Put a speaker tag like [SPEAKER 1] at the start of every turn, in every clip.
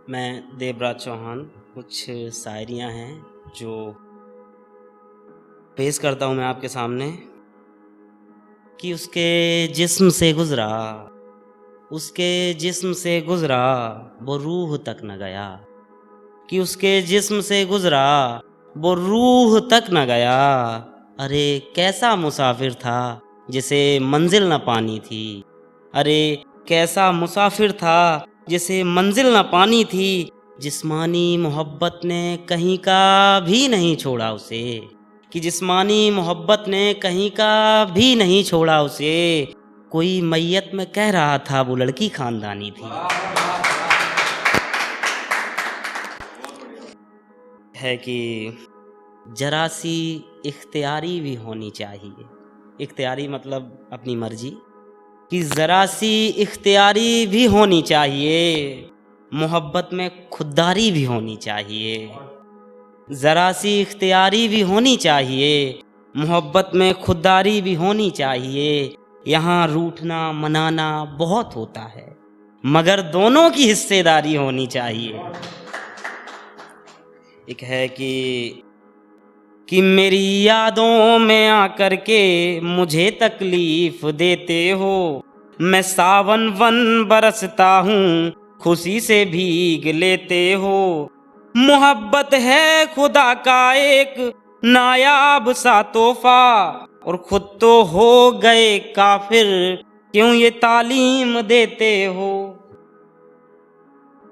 [SPEAKER 1] मैं देवराज चौहान कुछ शायरियाँ हैं जो पेश करता हूँ मैं आपके सामने कि उसके जिस्म से गुज़रा वो रूह तक न गया, कि उसके जिस्म से गुज़रा वो रूह तक न गया। अरे कैसा मुसाफिर था जिसे मंजिल न पानी थी, अरे कैसा मुसाफिर था जिसे मंजिल न पानी थी। जिस्मानी मोहब्बत ने कहीं का भी नहीं छोड़ा उसे, कि जिस्मानी मोहब्बत ने कहीं का भी नहीं छोड़ा उसे। कोई मैयत में कह रहा था वो लड़की खानदानी थी। है कि जरा सी इख्तियारी भी होनी चाहिए, इख्तियारी मतलब अपनी मर्जी, कि ज़रा सी इख्तियारी भी होनी चाहिए, मोहब्बत में खुददारी भी होनी चाहिए। ज़रा सी इख्तियारी भी होनी चाहिए, मोहब्बत में खुददारी भी होनी चाहिए। यहाँ रूठना मनाना बहुत होता है, मगर दोनों की हिस्सेदारी होनी चाहिए। एक है कि मेरी यादों में आकर के मुझे तकलीफ देते हो, मैं सावन वन बरसता हूँ खुशी से भीग लेते हो। मोहब्बत है खुदा का एक नायाब सा तोहफा, और खुद तो हो गए काफिर, क्यों ये तालीम देते हो।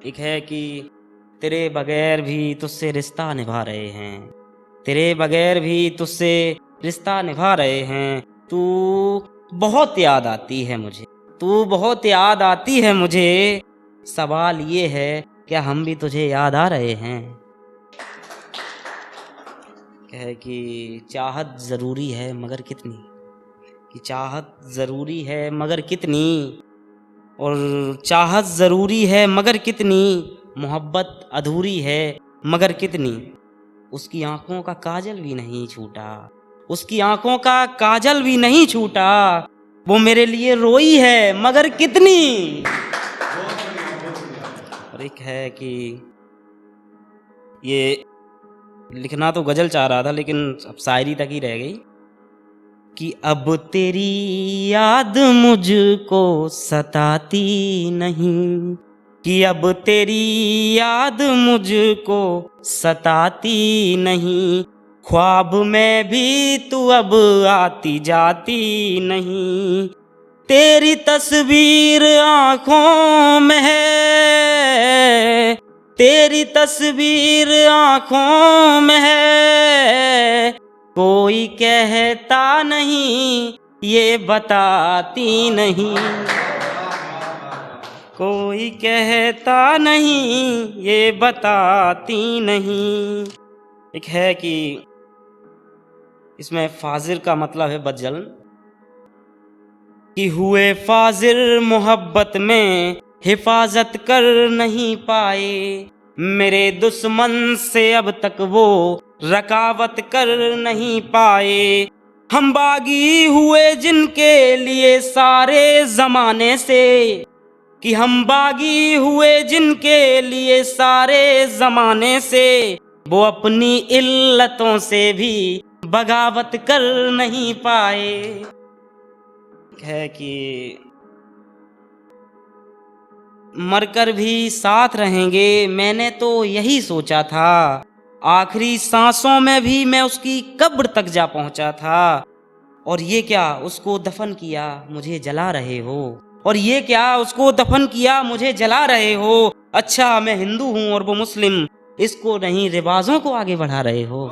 [SPEAKER 1] एक है कि तेरे बगैर भी तुझसे रिश्ता निभा रहे हैं, तेरे बगैर भी तुझसे रिश्ता निभा रहे हैं। तू बहुत याद आती है मुझे, तू बहुत याद आती है मुझे। सवाल ये है क्या हम भी तुझे याद आ रहे हैं। है कि चाहत ज़रूरी है मगर कितनी, कि चाहत ज़रूरी है मगर कितनी, और चाहत ज़रूरी है मगर कितनी, मोहब्बत अधूरी है मगर कितनी। उसकी आंखों का काजल भी नहीं छूटा, उसकी आंखों का काजल भी नहीं छूटा, वो मेरे लिए रोई है मगर कितनी। और एक है कि ये लिखना तो गज़ल चाह रहा था लेकिन अब शायरी तक ही रह गई, कि अब तेरी याद मुझको सताती नहीं, कि अब तेरी याद मुझको सताती नहीं। ख्वाब में भी तू अब आती जाती नहीं, तेरी तस्वीर आँखों में है, तेरी तस्वीर आँखों में है। कोई कहता नहीं ये बताती नहीं, कोई कहता नहीं ये बताती नहीं। एक है कि इसमें फाजिर का मतलब है बदजलन, कि हुए फाजिर मोहब्बत में हिफाजत कर नहीं पाए, मेरे दुश्मन से अब तक वो रकावत कर नहीं पाए। हम बागी हुए जिनके लिए सारे ज़माने से, कि हम बागी हुए जिनके लिए सारे ज़माने से, वो अपनी इल्लतों से भी बगावत कर नहीं पाए। है कि मरकर भी साथ रहेंगे मैंने तो यही सोचा था, आखिरी सांसों में भी मैं उसकी कब्र तक जा पहुंचा था। और ये क्या उसको दफन किया मुझे जला रहे हो, और ये क्या उसको दफन किया मुझे जला रहे हो। अच्छा मैं हिंदू हूँ और वो मुस्लिम, इसको नहीं रिवाजों को आगे बढ़ा रहे हो।